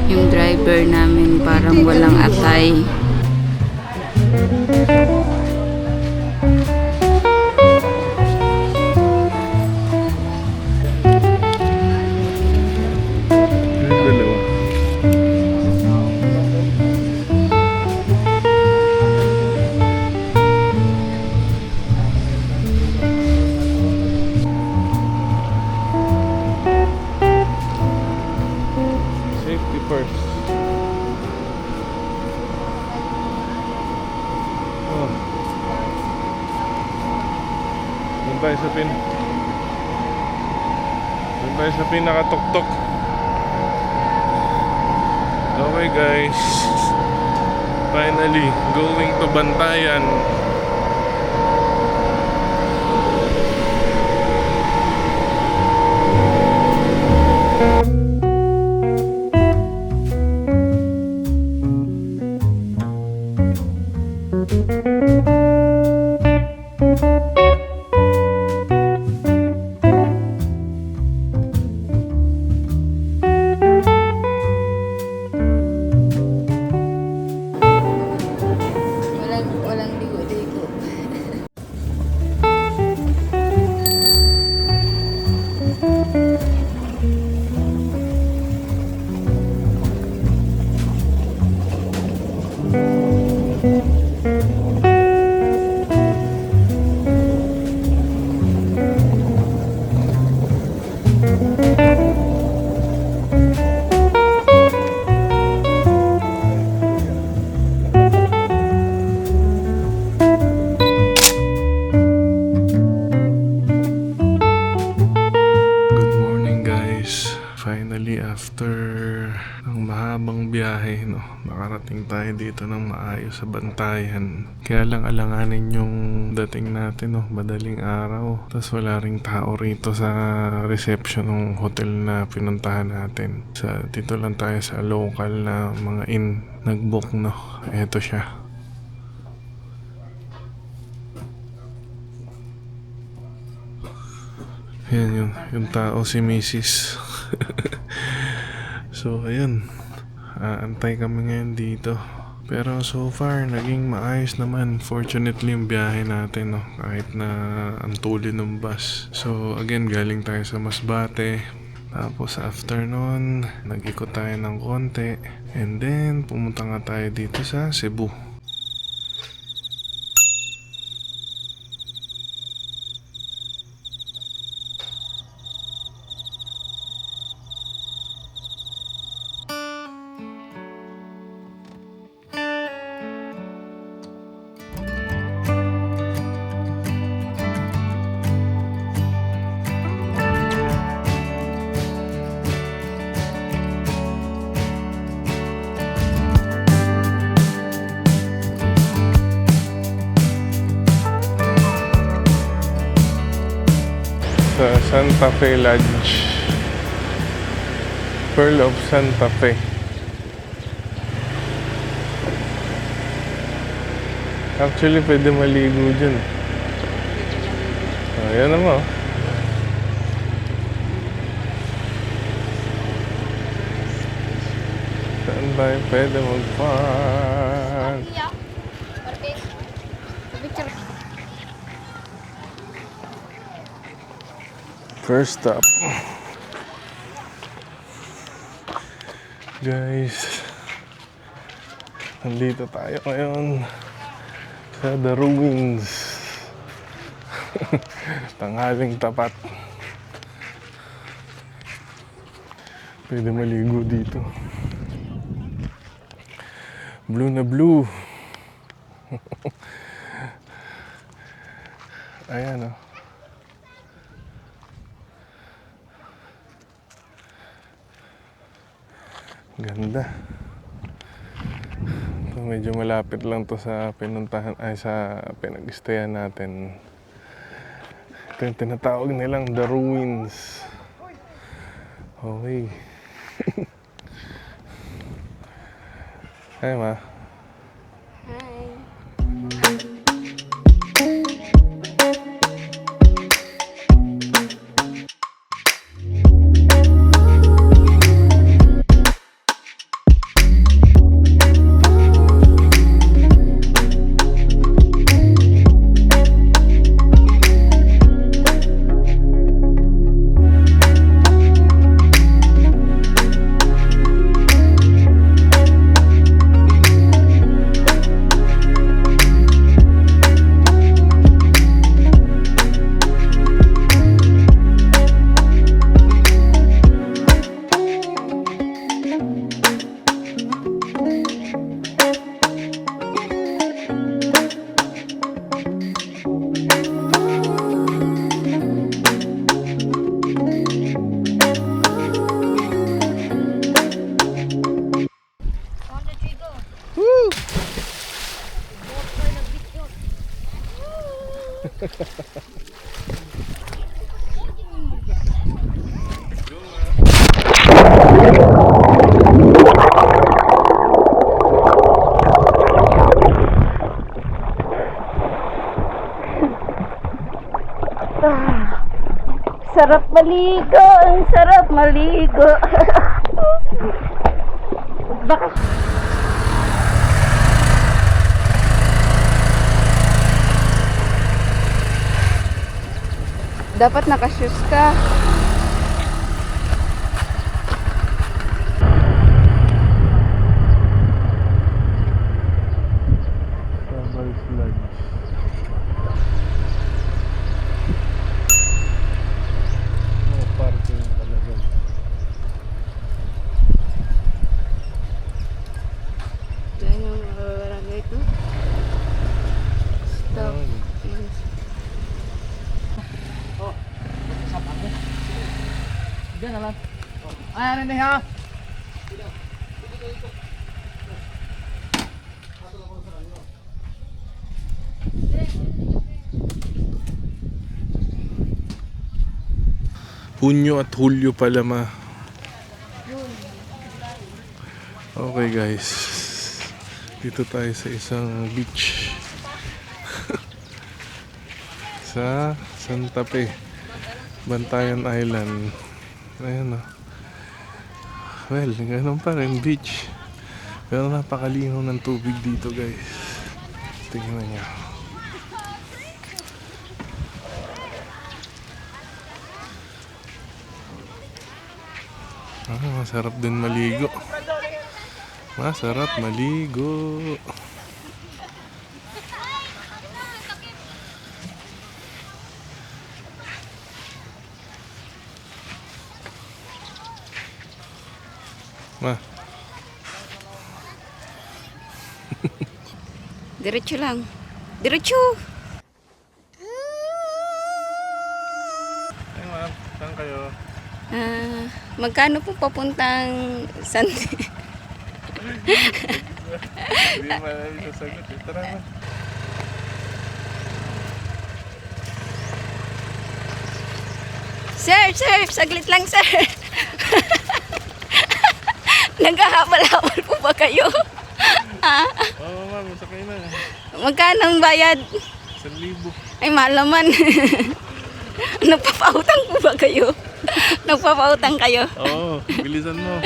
Yung driver namin parang walang atay. Safety first. Oh. Doon tayo sa pinakatuktok. Okay guys, finally going to Bantayan. Walang ligo-ligo. Good morning guys. Finally after ng mahabang biyahe, no, nakarating tayo dito ng maayos sa Bantayan. Kaya lang alanganin yung dating natin, no, madaling araw. Tapos wala ring tao rito sa reception ng hotel na pinuntahan natin. Dito lang tayo sa local na mga inn nag-book, no. Eto siya. Yan yung tao, si Mrs. So ayun, antay kami ngayon dito. Pero so far naging maayos naman. Fortunately yung biyahe natin, no, kahit na ang tuli ng bus. So again, galing tayo sa Masbate. Tapos after nun, nag-ikot tayo ng konti. And then pumunta nga tayo dito sa Cebu. Sa Santa Fe Lodge, Pearl of Santa Fe. Actually pwede maligo dyan. Ayan naman. Saan tayo pwede mag-park? First stop, guys, nandito tayo ngayon sa The Ruins. Tanghaling tapat. Pwede maligo dito. Blue na blue. Ayan, oh. Ganda. So, medyo malapit lang to sa pinuntahan, ay sa pinag-stayan natin. Ito yung tinatawag nilang The Ruins. Okay. Hi, ma. Sarap maligo, ang sarap maligo. Baka dapat naka-shoes ka. Travel Lodge. Oh, parking talaga. Diyan yung barangay ito. Stop. Yes. Diyan na lang. Ay, ano na ha? Hunyo at Hulyo pala, ma. Okay, guys. Dito tayo sa isang beach. Sa Santa Fe, Bantayan Island. Ayan, oh. Well, ganun pa rin, beach. Pero napakalinaw ng tubig dito, guys. Tingnan niyo. Masarap din maligo. Masarap maligo. Ma. Diretso lang. Diretso. Ay, ma'am. Saan kayo? Magkano po papuntang Sante? Hindi marami sasagot. Tara, ma. Sir, saglit lang, sir. Naghahabal-habal po ba kayo? Oo, ma'am. Sakay na. Magkano ang bayad? 1,000. Ay, mahal naman. Nagpapautang po ba kayo? Nagpapautang kayo? Oo, bilisan mo.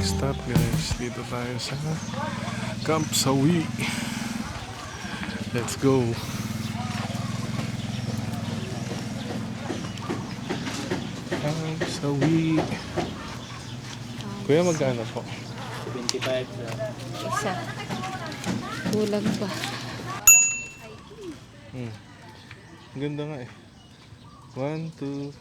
next stop guys, dito tayo sa Camp Sawi. Let's go. Camp Sawi. Kuya, magkano po? 25 Isa. Kulang pa. Ganda nga eh. 1, 2.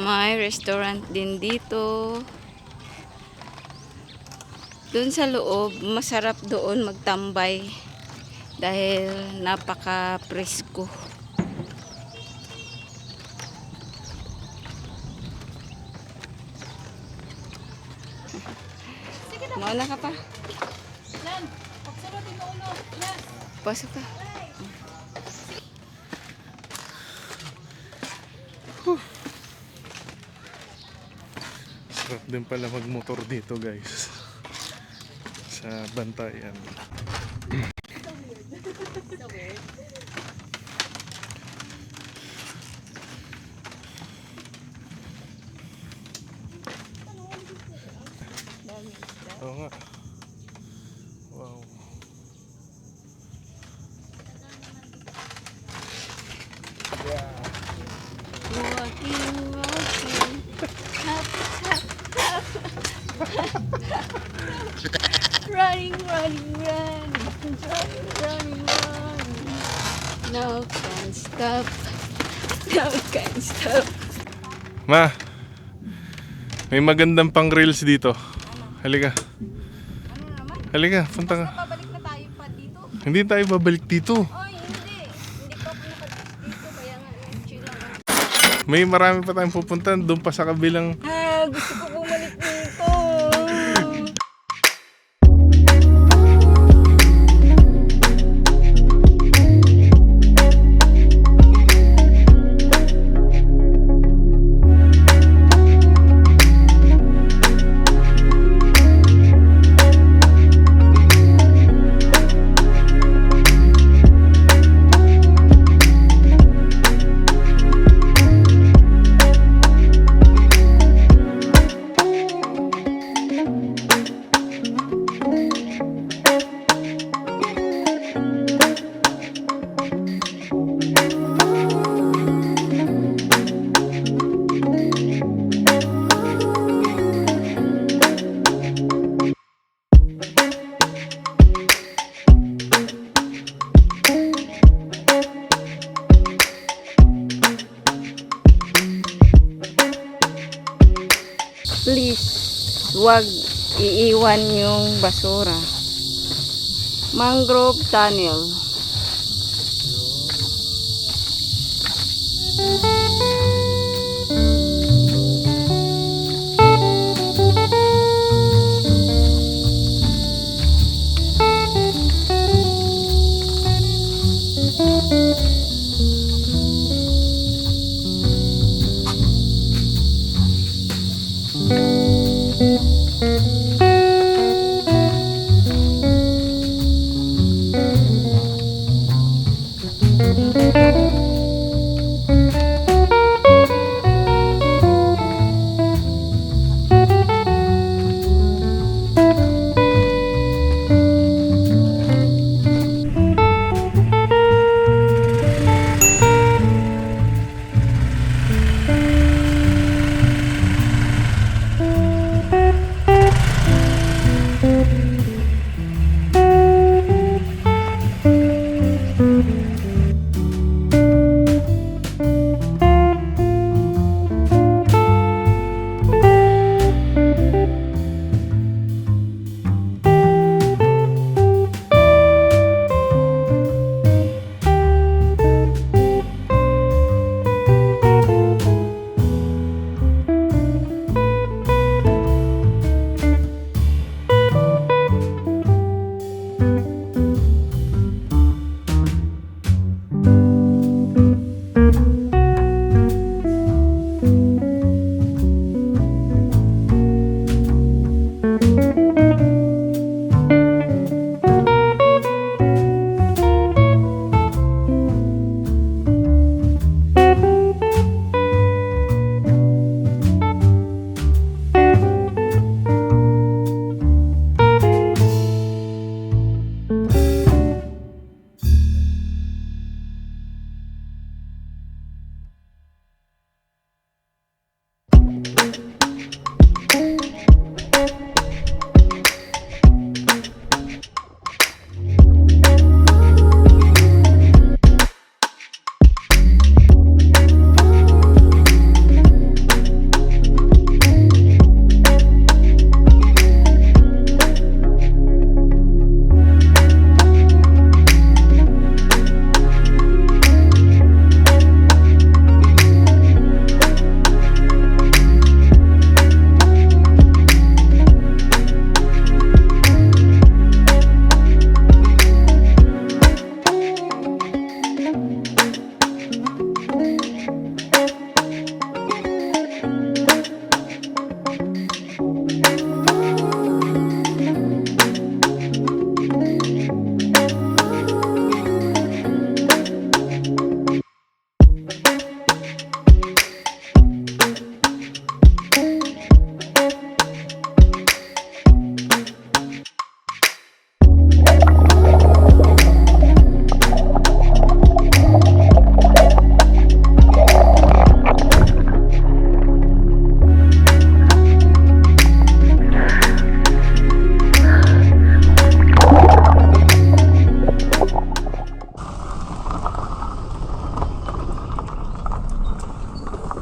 May restaurant din dito. Doon sa loob, masarap doon magtambay dahil napaka-presko. Mauna ka pa. Pasok ka. Sarap din pala magmotor dito guys. Sa Bantayan. Oo nga. Wow. Walking, walking. Hop, hop, hop. Running, running, running. Running, running, running. No can stop. No can stop. Ma, may magandang pang reels dito. Halika. Halika, punta ka. Babalik na tayo pa dito. Hindi tayo babalik dito. Oy, hindi. Hindi pa ako nakadito dito. Kaya nga, chill lang. May marami pa tayong pupuntahan doon pa sa kabilang. Gusto ko bumalik dito. Please, wag iiwan yung basura. Mangrove tunnel.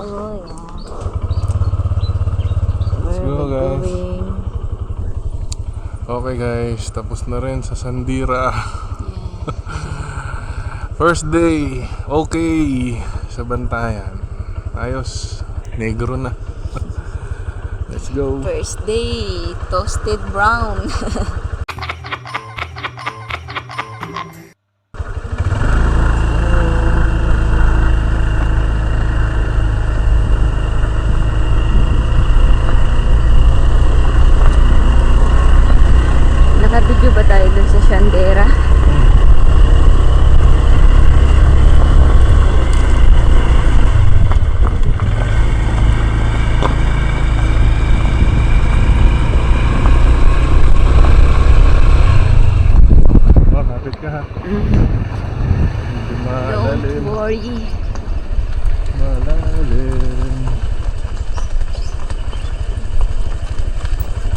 Oh, yeah. Let's Where go, we guys. going? Okay guys, tapos na rin sa Sandira. First day, okay, sa Bantayan. Ayos, negro na. Let's go. First day, toasted brown. Nakabidyo ba tayo dun sa Shandera? Oh, kapit ka ha. Hindi Don't malalim. worry. Malalim.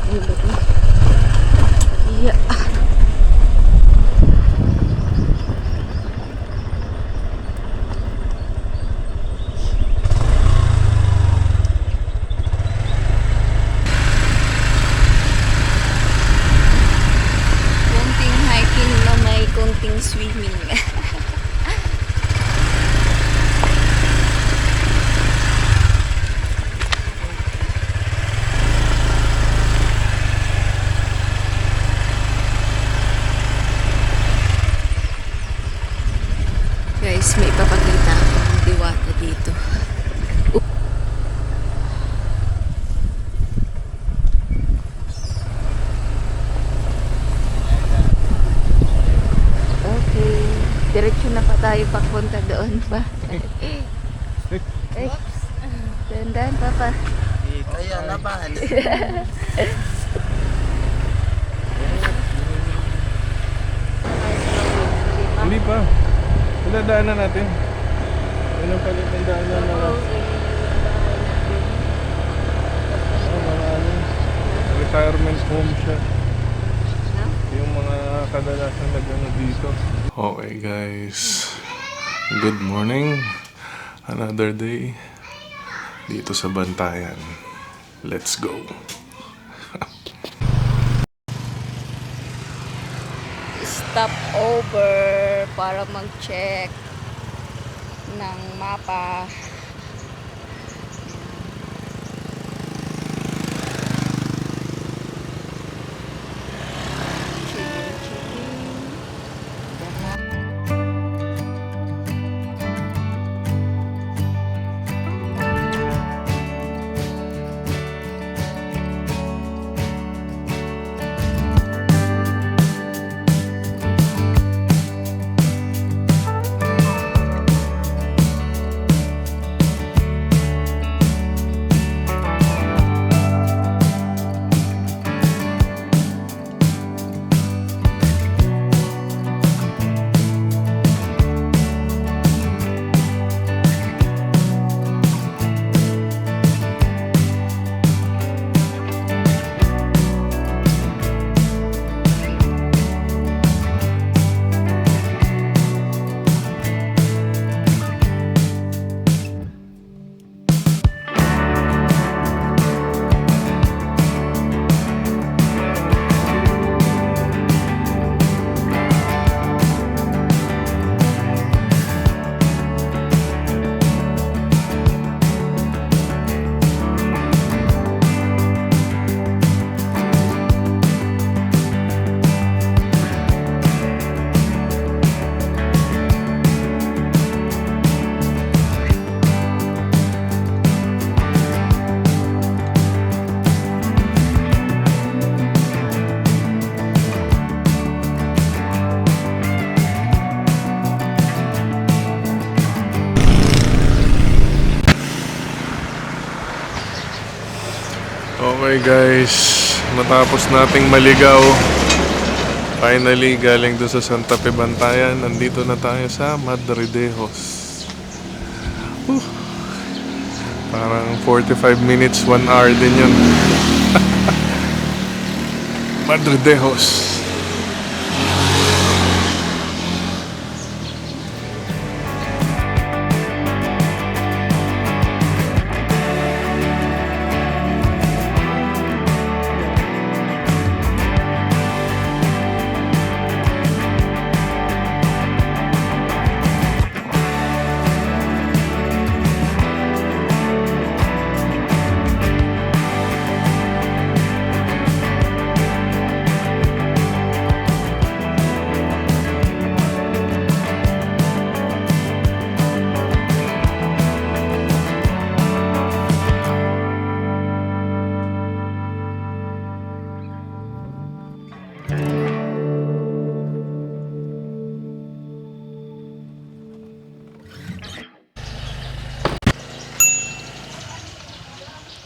Ay, ba't na? Yeah. Konting hiking na may konting swimming. Guys, may papakita akong diwata dito. Okay. Diretso na pa tayo papunta doon pa. Ay, dandan papa. Ayan, naman. Hindi pa. Daanan natin. Yun ang palit ng daanan na mga retirement home siya. Yung mga kadalasan nag-ano dito. Okay guys. Good morning. Another day dito sa Bantayan. Let's go. Stop over para mag-check ng mapa. Okay guys, matapos nating maligaw, finally galing doon sa Santa Fe Bantayan, nandito na tayo sa Madridejos. Parang 45 minutes, 1 hour din yun. Madridejos.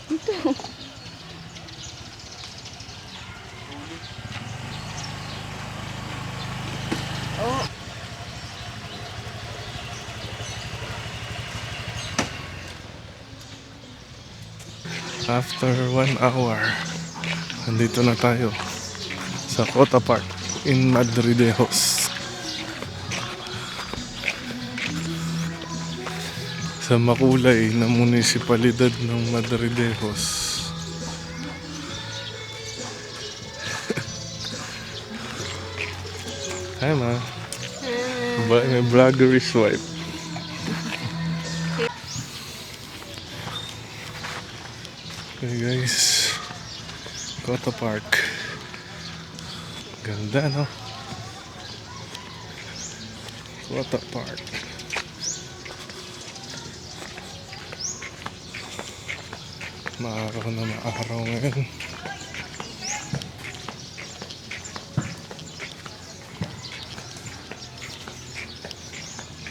Oh. After 1 hour, nandito na tayo sa Cota Park in Madridejos. Sa makulay na munisipalidad ng Madridejos. Hi ma. May vloggery swipe. Okay guys, Cota Park. Ganda no? Cota Park. Maaraw na maaraw ngayon.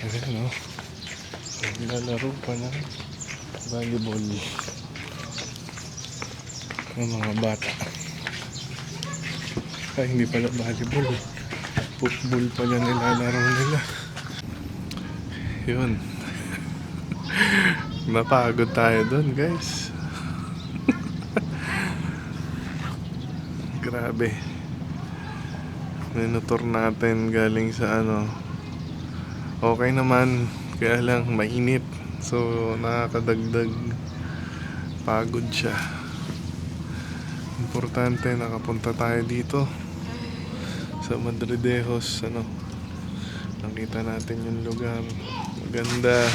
Ayan no? Naglalaro pa ng volleyball ng mga bata. Ay, hindi pala volleyball. Football pala nilalaro nila. Yun. Napagod tayo dun, guys. Grabe. Minutor natin galing sa ano. Okay naman, kaya lang mainit. So, nakakadagdag pagod siya. Importante, nakapunta tayo dito sa Madridejos. Ano, nakita natin yung lugar. Maganda.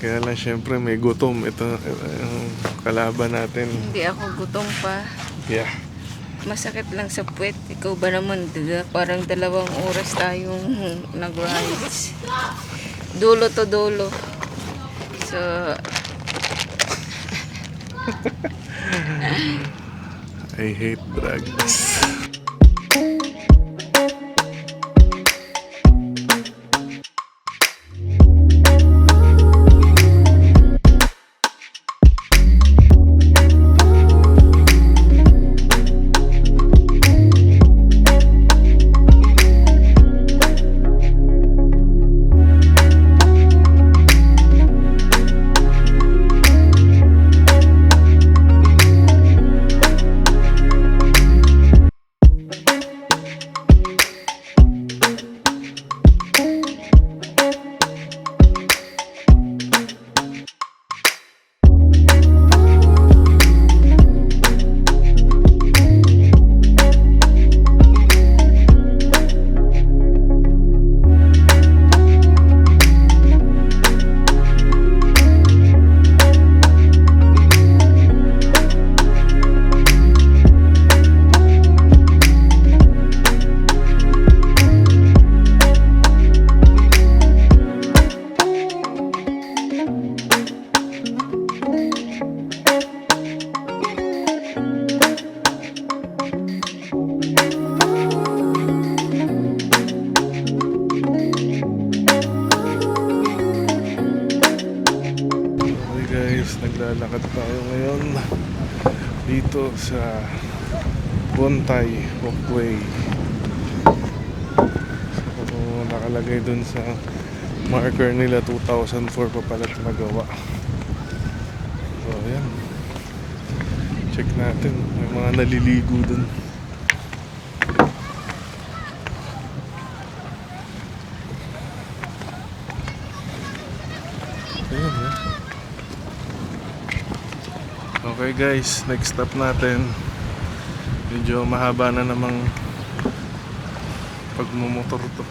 Kaya lang, syempre, may gutom. Ito, yung kalaban natin. Hindi ako gutom pa. Yeah. Masakit lang sa puwet. Ikaw ba naman, parang 2 oras tayong nag-rides. Dulo to dulo. So, I hate drugs. Naglalakad tayo ngayon dito sa Bontay Walkway. So, nakalagay dun sa marker nila 2004 pa pala nagawa. So, ayan. Check natin. May mga naliligo dun. Ayan, eh. Okay guys, next stop natin. Medyo mahaba na namang pagmumotor to.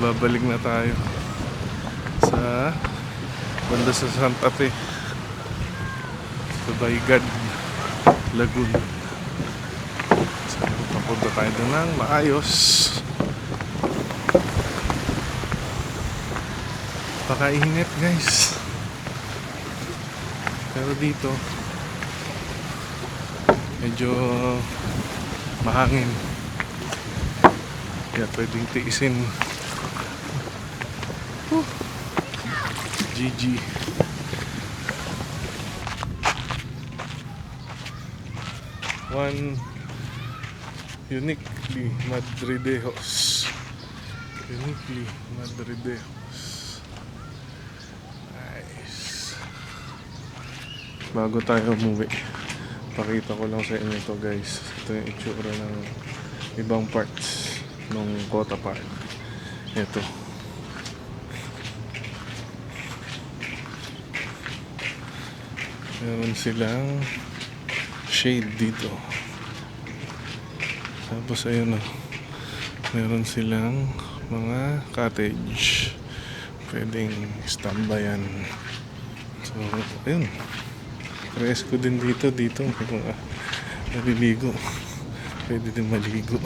Babalik na tayo sa banda sa Santa Fe, sa Baygad, Lagoon. So, papunta tayo doon ng maayos. Pakainit guys. Pero dito medyo mahangin, kaya pwedeng tiisin. GG. One Uniquely Madridejos. Uniquely Madridejos. Nice. Bago tayo umuwi, pakita ko lang sa inyo to guys. Ito yung itsura ng ibang parts ng Kota Park. Ito. Meron silang shade dito. Tapos ayun o. Meron silang mga cottage. Pwedeng standbyan. So, ayun. Presko din dito. Dito may mga naliligo. Pwede din maligo.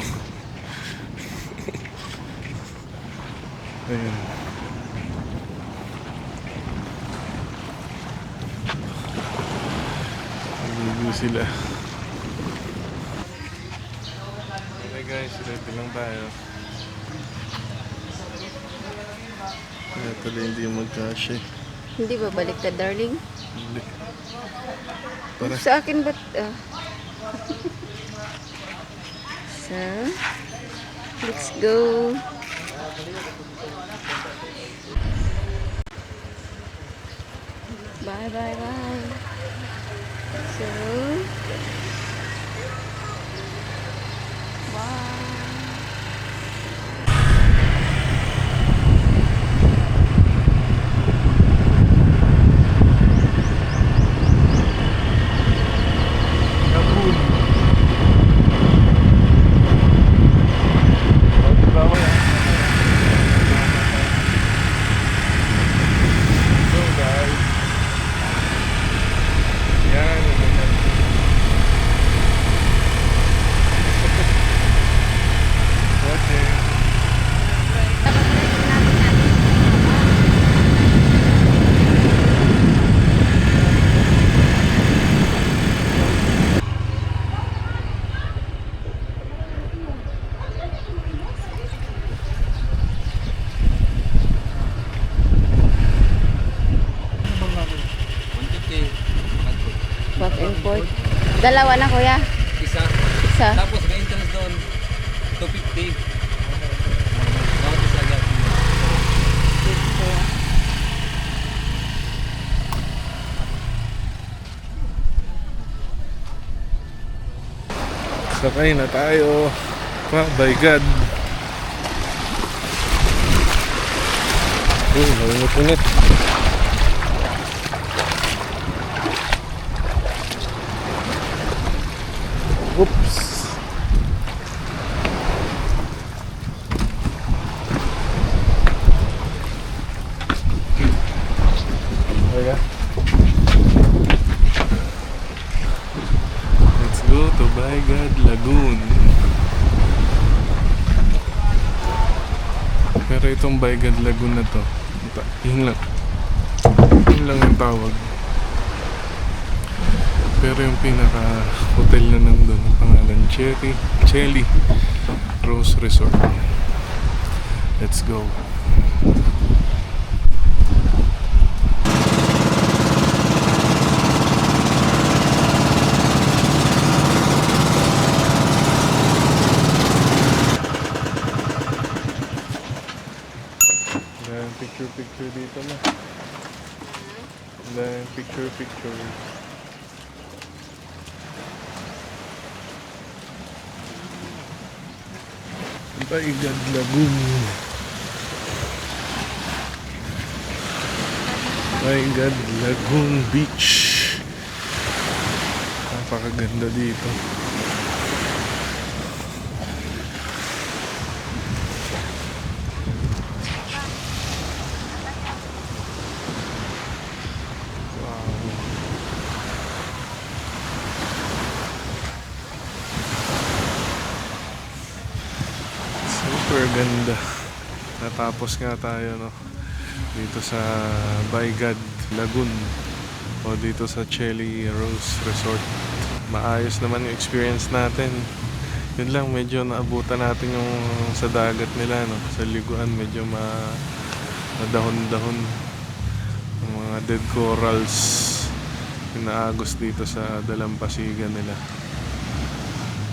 Ayun. Naliligo sila. Okay guys, ready lang tayo. Kaya pala hindi mag-cash eh. Hindi ba baliktad, darling? Hindi. Para. Sa akin ba't... So, let's go. Bye, bye, bye. So, bye. Back and forth. Dalawa na, kuya. Isa. Isa. Tapos may entrance doon. 250. Bawat isa agad. Sakay na tayo. Oh my God. Nangungot-ungot. Oops. Okay. Let's go to Baygad Lagoon. Pero itong Baygad Lagoon na to, yun lang yung tawag. Pero yung pinaka hotel na nandun, ang pangalan Chelly Rose Resort. Let's go. Dahil picture dito na. Dahil picture. Baygad Lagoon. Baygad Lagoon Beach. Napakaganda dito. Super ganda. Natapos nga tayo dito sa Baygad Lagoon o dito sa Chelly Rose Resort. Maayos naman yung experience natin. Yun lang, medyo naabutan natin yung sa dagat nila, sa liguan, medyo madahon-dahon. Yung mga dead corals yung naagos dito sa dalampasigan nila.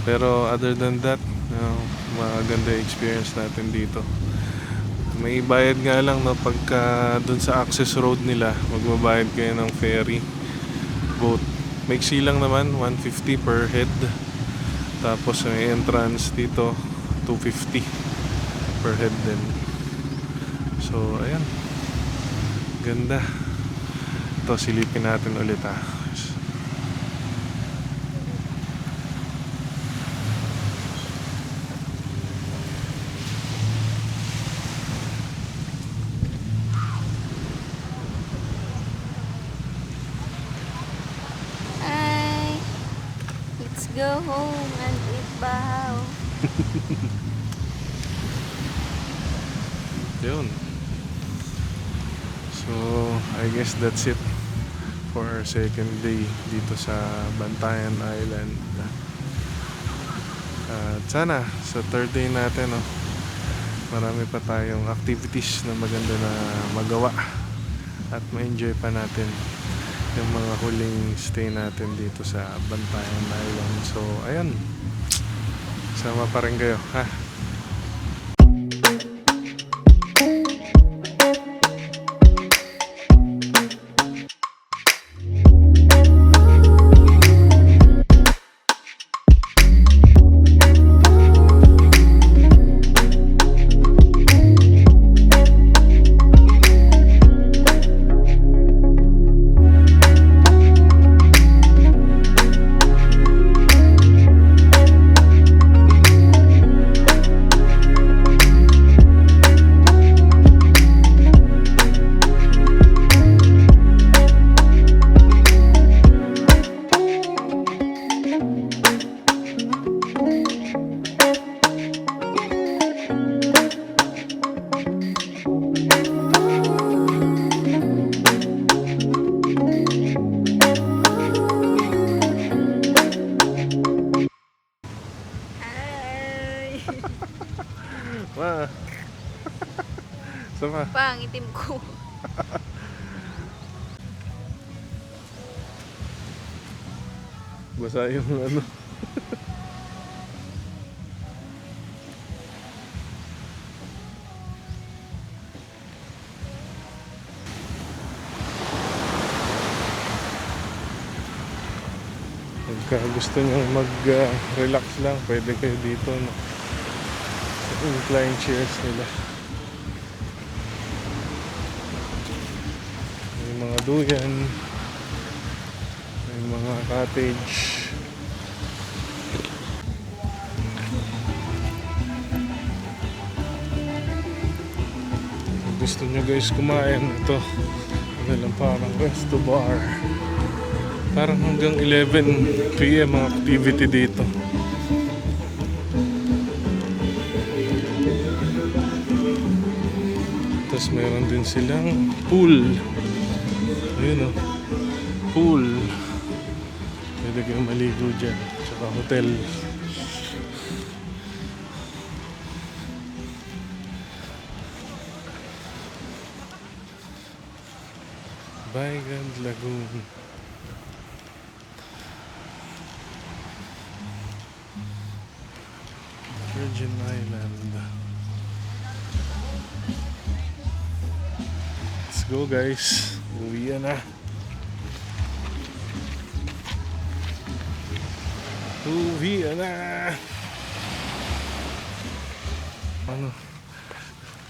Pero other than that, maganda yung experience natin dito. May bayad nga lang, no, pagka dun sa access road nila, magbabayad kayo ng ferry boat. Maiksi lang naman, 150 per head. Tapos may entrance dito, 250 per head din. So ayan, ganda. Ito, silipin natin ulit ha. Hi! Let's go home and eat bahaw. Yun. So, I guess that's it for our second day dito sa Bantayan Island. At sana sa third day natin, no, marami pa tayong activities na maganda na magawa at ma-enjoy pa natin yung mga huling stay natin dito sa Bantayan Island. So, ayun. Sama pa rin kayo, ha? Ma. Sama. Pang itim ko. Basa yung ano. Pagka gusto nyo mag-relax lang, pwede kayo dito, no? Sa incline chairs nila. May mga duyan, may mga cottage. Kung gusto nyo guys kumain, ito ano lang, parang resto bar. Parang hanggang 11 PM ang activity dito. Tapos meron din silang pool. Ayun o, pool. Pwede kayong maligo dyan. Tsaka hotel. Baygand Lagoon. Virgin Island. Let's go guys. Uwi na. Uwi na. Ano?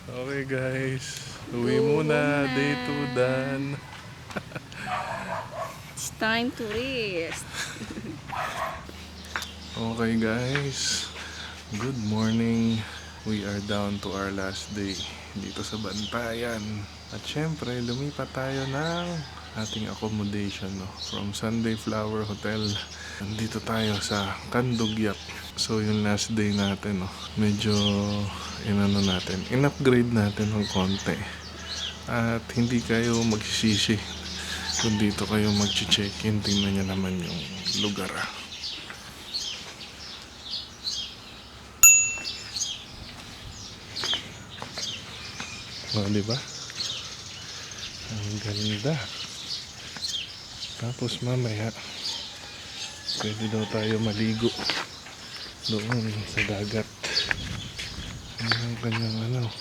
Okay guys. Uwi muna. Day 2 done. It's time to rest. Okay guys. Good morning. We are down to our last day dito sa Bantayan. At syempre, lumipat tayo ng ating accommodation, no? From Sunday Flower Hotel. Nandito tayo sa Candugyap. So yung last day natin, no? Medyo in-upgrade natin ng konti. At hindi kayo magsisisi kung dito kayo mag-check-in. Tingnan nyo naman yung lugar. Diba? Ang ganda. Tapos mamaya pwede daw tayo maligo doon sa dagat. Ano ang kanyang ano.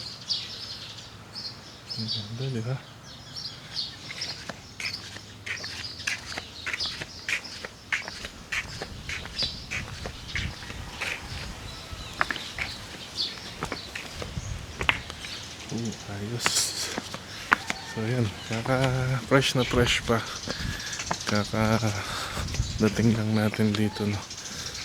Ang ganda, di ba? Ayos. So yan, fresh pa. Dating lang natin dito, no,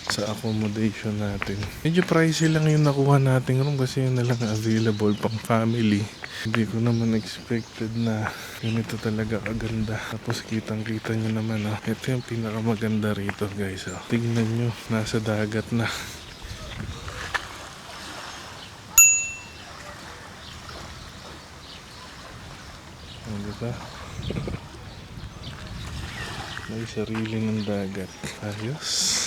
sa accommodation natin. Medyo pricey lang yung nakuha natin room kasi yun na lang available pang family. Hindi ko naman expected na ganito talaga kaganda. Tapos kitang-kita nyo naman, oh. Ito yung pinakamaganda rito, guys, oh. Tingnan nyo, nasa dagat na. Oh, diba? May sarili ng dagat. Ayos.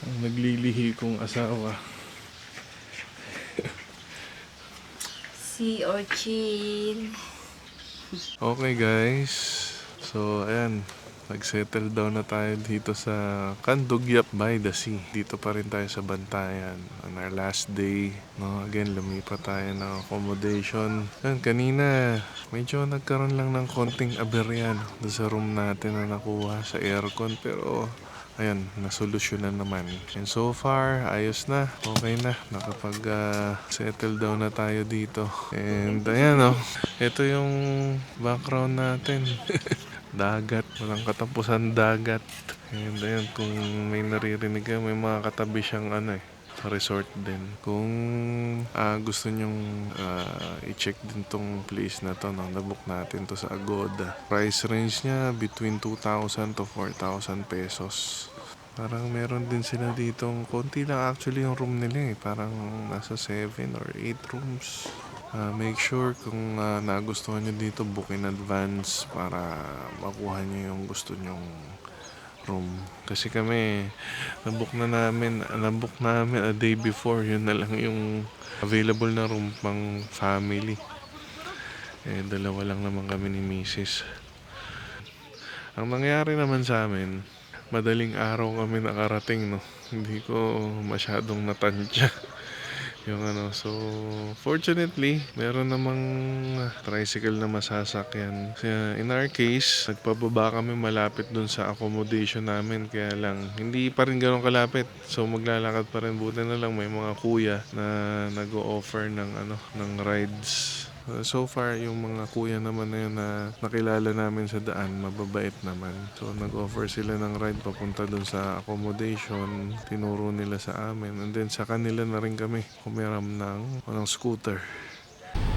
Ang naglilihi kong asawa. Sea urchin. Okay guys, so ayan, nag-settle down na tayo dito sa Candugyap by the Sea. Dito pa rin tayo sa Bantayan on our last day, no? Again, lumipat tayo ng accommodation. Yan, kanina medyo nagkaroon lang ng konting aberya, no, doon sa room natin na nakuha sa aircon, pero ayan, nasolusyonan naman. And so far, ayos na. Okay na. Nakapag-settle down na tayo dito. And ayan, oh. Ito yung background natin. Dagat. Walang katapusan dagat. And ayan, kung may naririnig kayo, may mga katabi siyang resort din. Kung gusto nyong i-check din tong place na to, no, nabook natin to sa Agoda. Price range niya between 2,000 to 4,000 pesos. Parang meron din sila ditong konti lang actually yung room nila, eh. Parang nasa 7 or 8 rooms. Make sure kung nagustuhan nyo dito, book in advance para makuha nyo yung gusto nyong room. Kasi kami nabook namin a day before. Yun na lang yung available na room pang family. Dalawa lang naman kami ni Mrs. Ang nangyari naman sa amin, madaling araw kami nakarating, no. Hindi ko masyadong natansya yung so fortunately meron namang tricycle na masasakyan. In our case, nagpababa kami malapit dun sa accommodation namin, kaya lang hindi pa rin gano'ng kalapit, so maglalakad pa rin. Buti na lang may mga kuya na nag-o-offer ng rides. So far, yung mga kuya naman na yun na nakilala namin sa daan, mababait naman. So, nag-offer sila ng ride papunta dun sa accommodation. Tinuro nila sa amin. And then, sa kanila na rin kami kumiram ng scooter.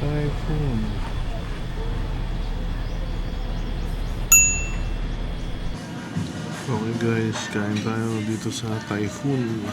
Typhoon. Okay guys, kain tayo dito sa Typhoon.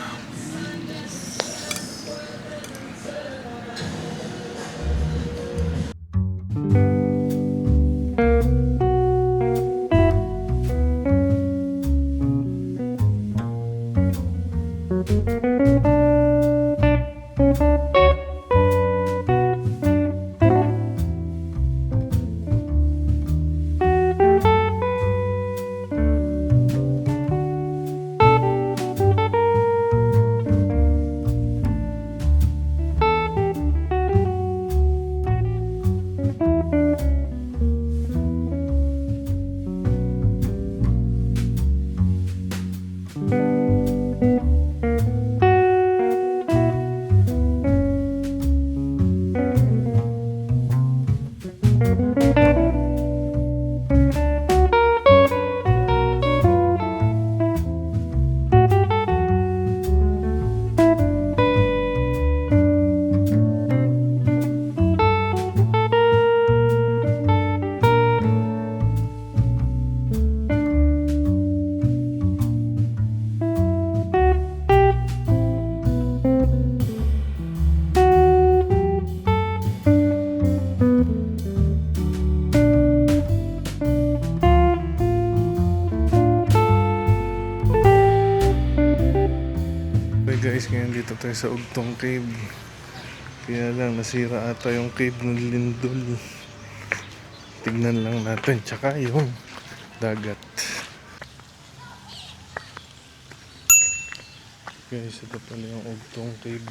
tayo sa Ugtong Cave. Kaya lang, nasira ata yung cave ng lindol. Tignan lang natin. Tsaka yung dagat. Guys, ito pala yung Ugtong Cave.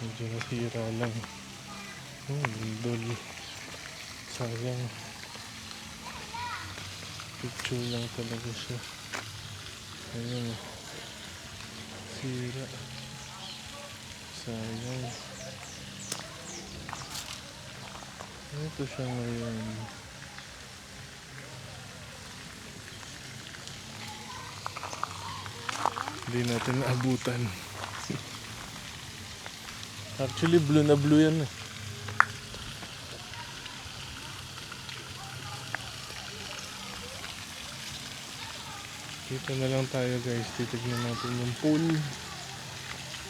Medyo nasira lang. Lindol. Sayang. Picture lang talaga siya. Ayun. Sira. Sayang. Ito siya ngayon. Hindi natin naabutan. Actually, blue na blue yan eh. Dito na lang tayo guys. Titignan natin yung pool.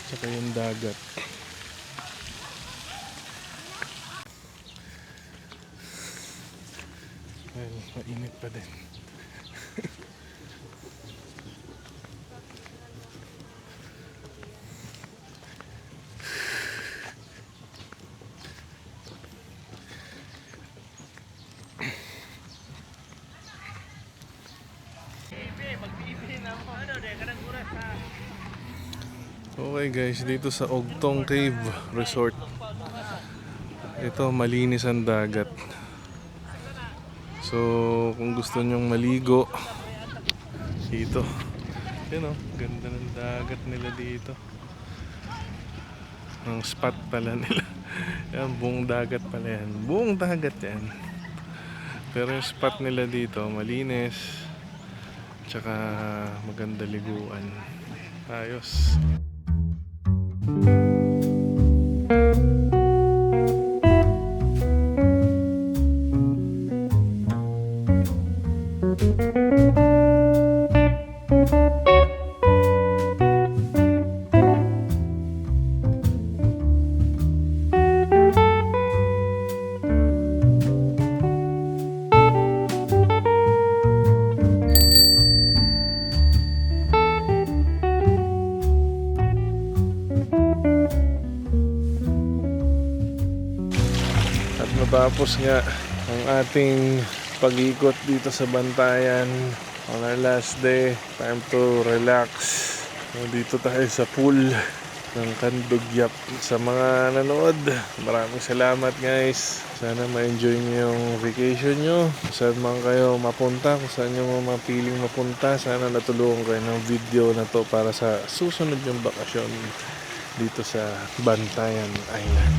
Tsaka yung dagat. Well, mainit pa din. Okay guys, dito sa Ugtong Cave Resort. Ito, malinis ang dagat. So, kung gusto nyong maligo, dito. Yan o, ganda ng dagat nila dito. Ang spot pala nila. Yan, buong dagat pala yan. Buong dagat yan. Pero yung spot nila dito, malinis. Tsaka maganda liguan. Ayos. At matapos nga ang ating pag-ikot dito sa Bantayan on our last day, time to relax. So, dito tayo sa pool ng Kandugyap. Sa mga nanood, maraming salamat guys. Sana ma-enjoy nyo yung vacation nyo. Kung saan man kayo mapunta, kung saan nyo mapiling mapunta, sana natulungan kayo ng video na to para sa susunod yung bakasyon dito sa Bantayan Island.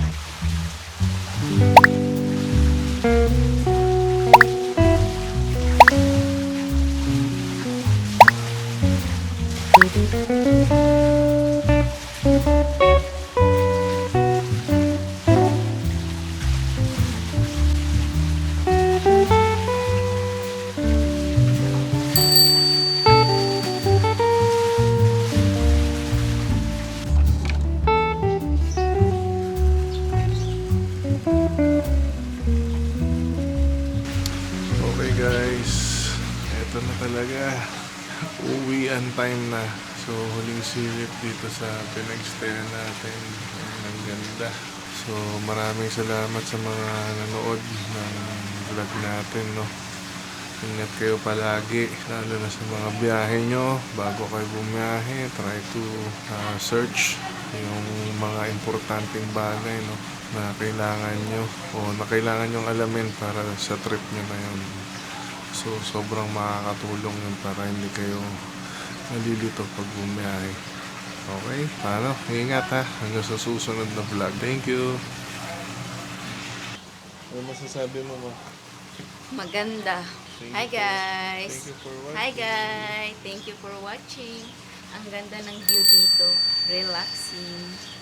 Okay guys, eto na talaga, uwian time na. So huling silip dito sa pinag-stay natin. Ang ganda. So maraming salamat sa mga nanood ng vlog natin, no. Ingat kayo palagi, lalo na sa mga biyahe nyo. Bago kayo bumiyahe, try to search yung mga importanteng bagay, no, na kailangan nyo o na kailangan nyong alamin para sa trip nyo na yun. So sobrang makakatulong yun para hindi kayo nalilito pag bumiyahe. Okay, paano? Ingat ha, hanggang sa susunod na vlog. Thank you. Ano masasabi mo, ma? Maganda. Hi guys. Thank you for watching. Hi guys. Thank you for watching. Ang ganda ng view dito. Relaxing.